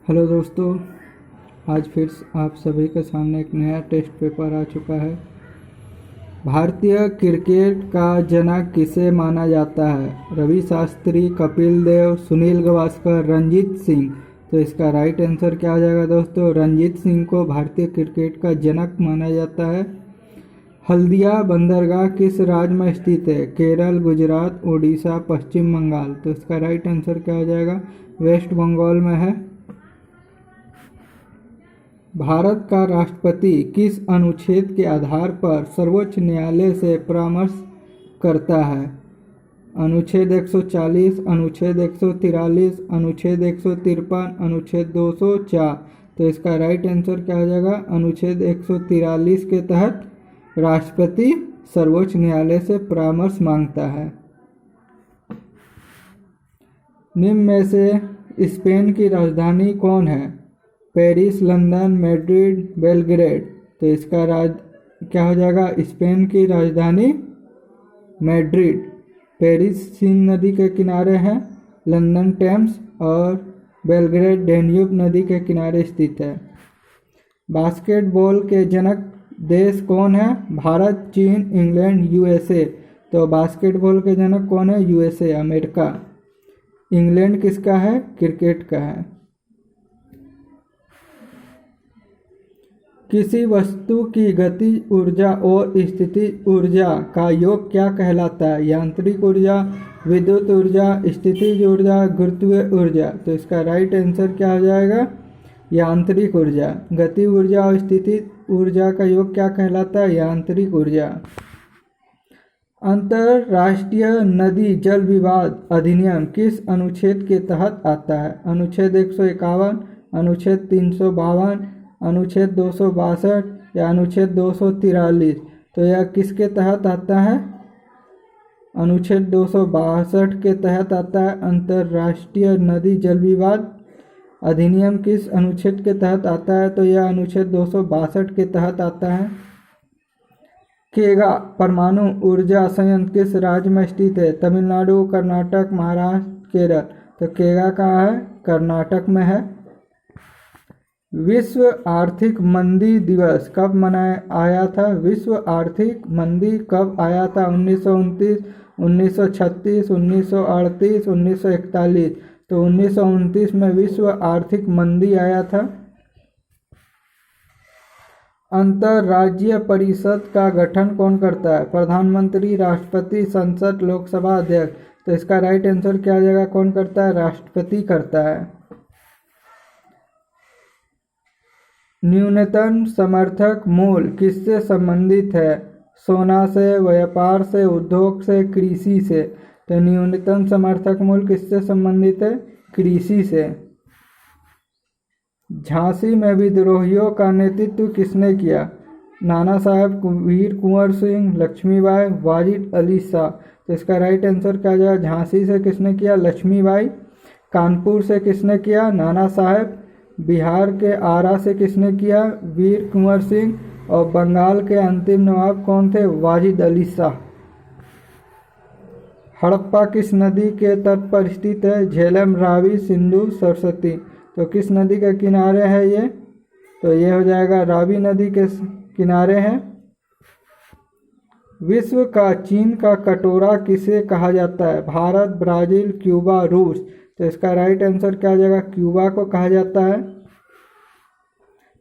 Hello दोस्तों, आज फिर आप सभी के सामने एक नया टेस्ट पेपर आ चुका है। भारतीय क्रिकेट का जनक किसे माना जाता है? रवि शास्त्री, कपिल देव, सुनील गावस्कर, रंजीत सिंह। तो इसका राइट आंसर क्या हो जाएगा दोस्तों? रंजीत सिंह को भारतीय क्रिकेट का जनक माना जाता है। हल्दिया बंदरगाह किस राज्य में स्थित है? केरल, गुजरात, उड़ीसा, पश्चिम बंगाल। तो इसका राइट आंसर क्या हो जाएगा? वेस्ट बंगाल में है। भारत का राष्ट्रपति किस अनुच्छेद के आधार पर सर्वोच्च न्यायालय से परामर्श करता है? अनुच्छेद 140, अनुच्छेद 143, अनुच्छेद 153, अनुच्छेद 204। तो इसका राइट आंसर क्या हो जाएगा? अनुच्छेद 143 के तहत राष्ट्रपति सर्वोच्च न्यायालय से परामर्श मांगता है। निम्न में से स्पेन की राजधानी कौन है? Paris, London, Madrid, Belgrade. तो इसका क्या हो जाएगा? स्पेन की राजधानी मैड्रिड। पेरिस सीन नदी के किनारे है, लंदन टेम्स और बेलग्रेड डेन्यूब नदी के किनारे स्थित है। बास्केटबॉल के जनक देश कौन है? भारत, चीन, इंग्लैंड, यूएसए। तो बास्केटबॉल के जनक कौन है? USA, America. इंग्लैंड किसका है? क्रिकेट का है। किसी वस्तु की गति ऊर्जा और स्थिति ऊर्जा का योग क्या कहलाता है? यांत्रिक ऊर्जा, विद्युत ऊर्जा, स्थितिज ऊर्जा, गुरुत्वीय ऊर्जा। तो इसका राइट आंसर क्या हो जाएगा? यांत्रिक ऊर्जा। गति ऊर्जा और स्थिति ऊर्जा का योग क्या कहलाता है? यांत्रिक ऊर्जा। अंतर्राष्ट्रीय नदी जल विवाद अधिनियम किस अनुच्छेद के तहत आता है? अनुच्छेद 151, अनुच्छेद 352, अनुच्छेद 262 या अनुच्छेद 243। तो यह किसके तहत आता है? अनुच्छेद 262 के तहत आता है। अंतर्राष्ट्रीय नदी जल विवाद अधिनियम किस अनुच्छेद के तहत आता है? तो यह अनुच्छेद 262 के तहत आता है। केगा परमाणु ऊर्जा संयंत्र किस राज्य में स्थित है? तमिलनाडु, कर्नाटक, महाराष्ट्र, केरल। तो केगा कहाँ है? कर्नाटक में है। विश्व आर्थिक मंदी दिवस कब मनाया आया था? विश्व आर्थिक मंदी कब आया था? 1929, 1936, 1938, 1941। तो 1929 में विश्व आर्थिक मंदी आया था। अंतर्राज्यीय परिषद का गठन कौन करता है? प्रधानमंत्री, राष्ट्रपति, संसद, लोकसभा अध्यक्ष। तो इसका राइट आंसर क्या आ जाएगा? कौन करता है? राष्ट्रपति करता है। न्यूनतम समर्थक मूल्य किससे संबंधित है? सोना से, व्यापार से, उद्योग से, कृषि से। तो न्यूनतम समर्थक मूल्य किससे संबंधित है? कृषि से। झांसी में विद्रोहियों का नेतृत्व किसने किया? नाना साहब, वीर कुंवर सिंह, लक्ष्मीबाई, वाजिद अली शाह। तो इसका राइट आंसर क्या जाएगा? झांसी से किसने किया? लक्ष्मीबाई। कानपुर से किसने किया? नाना साहब। बिहार के आरा से किसने किया? वीर कुंवर सिंह। और बंगाल के अंतिम नवाब कौन थे? वाजिद अली शाह। हड़प्पा किस नदी के तट पर स्थित है? झेलम, रावी, सिंधु, सरस्वती। तो किस नदी के किनारे है ये? तो ये हो जाएगा रावी नदी के किनारे है। विश्व का चीन का कटोरा किसे कहा जाता है? भारत, ब्राजील, क्यूबा, रूस। तो इसका राइट आंसर क्या हो जाएगा? क्यूबा को कहा जाता है।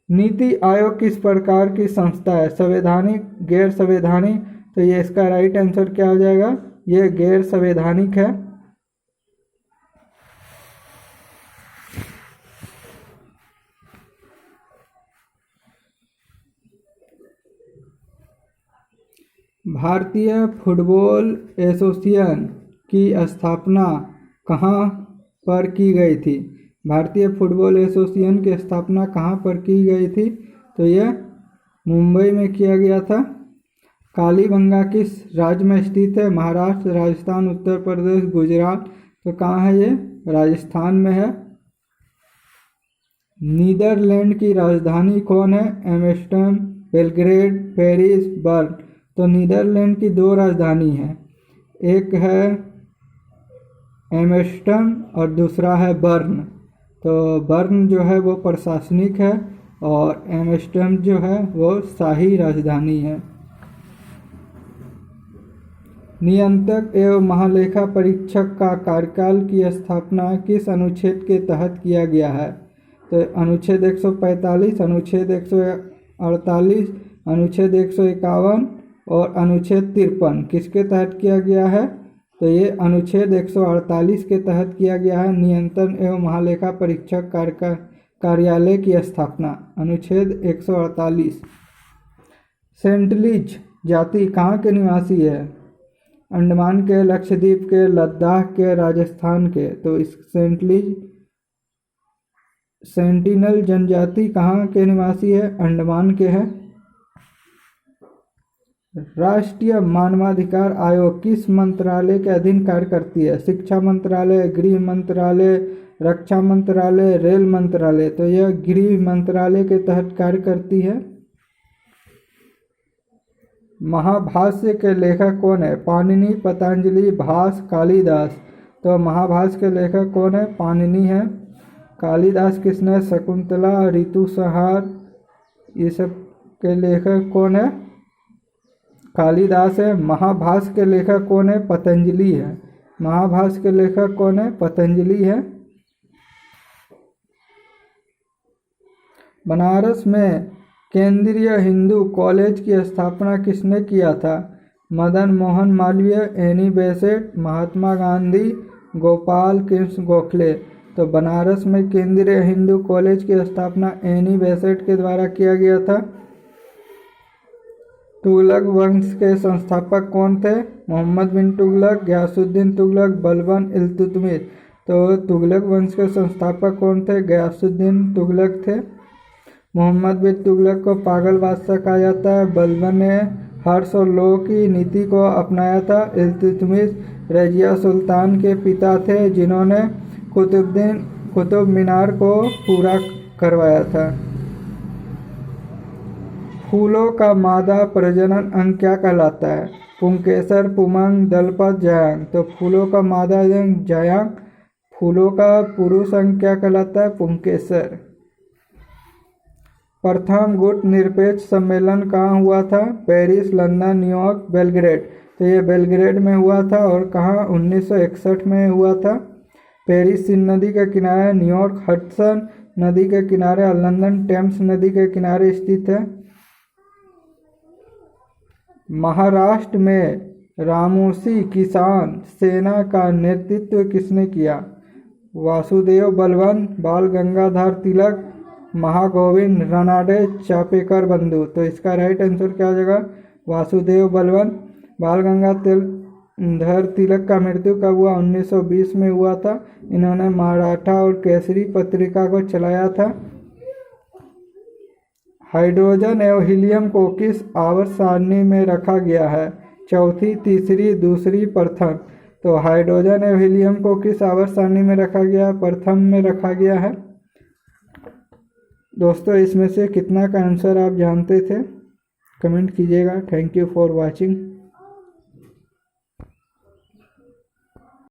नीति आयोग किस प्रकार की संस्था है? संवैधानिक, गैर संवैधानिक। तो ये इसका राइट आंसर क्या हो जाएगा? ये गैर संवैधानिक है। भारतीय फुटबॉल एसोसिएशन की स्थापना कहाँ पर की गई थी? भारतीय फुटबॉल एसोसिएशन की स्थापना कहाँ पर की गई थी? तो यह मुंबई में किया गया था। कालीबंगा किस राज्य में स्थित है? महाराष्ट्र, राजस्थान, उत्तर प्रदेश, गुजरात। तो कहाँ है ये? राजस्थान में है। नीदरलैंड की राजधानी कौन है? Amsterdam, Belgrade, Paris, burn. तो नीदरलैंड की दो राजधानी हैं, एक है एम्स्टर्डम और दूसरा है बर्न। तो बर्न जो है वो प्रशासनिक है और एम्स्टर्डम जो है वो शाही राजधानी है। नियंत्रक एवं महालेखा परीक्षक का कार्यकाल की स्थापना किस अनुच्छेद के तहत किया गया है? तो अनुच्छेद 145, अनुच्छेद 148, अनुच्छेद 151 और अनुच्छेद 53 किसके तहत किया गया है? तो ये अनुच्छेद 148 के तहत किया गया है। नियंत्रण एवं महालेखा परीक्षक कार्यालय की स्थापना अनुच्छेद 148। सेंटिलीज जाति कहाँ के निवासी है? अंडमान के, लक्षद्वीप के, लद्दाख के, राजस्थान के। तो इस सेंटिनल जनजाति कहाँ के निवासी है? अंडमान के है। राष्ट्रीय मानवाधिकार आयोग किस मंत्रालय के अधीन कार्य करती है? शिक्षा मंत्रालय, गृह मंत्रालय, रक्षा मंत्रालय, रेल मंत्रालय। तो यह गृह मंत्रालय के तहत कार्य करती है। महाभाष्य के लेखक कौन है? पाणिनि, पतंजलि, भास, कालिदास। तो महाभाष्य के लेखक कौन है? पाणिनि है। कालिदास किसने? शकुंतला, ऋतुसंहार, ये सब के लेखक कौन है? कालिदास है। महाभाष्य के लेखक कौन है? पतंजलि है। महाभाष्य के लेखक कौन है? पतंजलि है। बनारस में केंद्रीय हिंदू कॉलेज की स्थापना किसने किया था? Madan Mohan Malviya, Annie Besant, Mahatma Gandhi, Gopal Krishna Gokhale. तो बनारस में केंद्रीय हिंदू कॉलेज की स्थापना एनी बेसेंट के द्वारा किया गया था। तुगलक वंश के संस्थापक कौन थे? मोहम्मद बिन तुगलक, गयासुद्दीन तुगलक, बलबन इल्तुतमिश। तो तुगलक वंश के संस्थापक कौन थे? गयासुद्दीन तुगलक थे। मोहम्मद बिन तुगलक को पागल बादशाह कहा जाता है। बलबन ने हर्ष और लोह की नीति को अपनाया था। इल्तुतमिश रजिया सुल्तान के पिता थे जिन्होंने कुतुब मीनार को पूरा करवाया था। फूलों का मादा प्रजनन अंग क्या कहलाता है? पुंकेसर, पुमंग, दलपत, जयांग। तो फूलों का मादा अंग जयांग। फूलों का पुरुष अंग क्या कहलाता है? पुंकेसर। प्रथम गुट निरपेक्ष सम्मेलन कहाँ हुआ था? Paris, London, New York, Belgrade. तो ये बेलग्रेड में हुआ था। और कहाँ? 1961 में हुआ था। पेरिस सीन नदी के किनारे, न्यूयॉर्क हडसन नदी के किनारे और लंदन टेम्स नदी के किनारे स्थित है। महाराष्ट्र में रामोसी किसान सेना का नेतृत्व किसने किया? वासुदेव बलवन, बाल गंगाधर तिलक, महागोविंद रानडे, चापेकर बंधु। तो इसका राइट आंसर क्या हो जाएगा? वासुदेव बलवन। बाल गंगाधर तिलक का मृत्यु कब हुआ? 1920 में हुआ था। इन्होंने मराठा और केसरी पत्रिका को चलाया था। हाइड्रोजन एवं हीलियम को किस आवर्त सारणी में रखा गया है? चौथी, तीसरी, दूसरी, प्रथम। तो हाइड्रोजन एवं हीलियम को किस आवर्त सारणी में रखा गया है? प्रथम में रखा गया है। दोस्तों, इसमें से कितना का आंसर आप जानते थे? कमेंट कीजिएगा। Thank you for watching.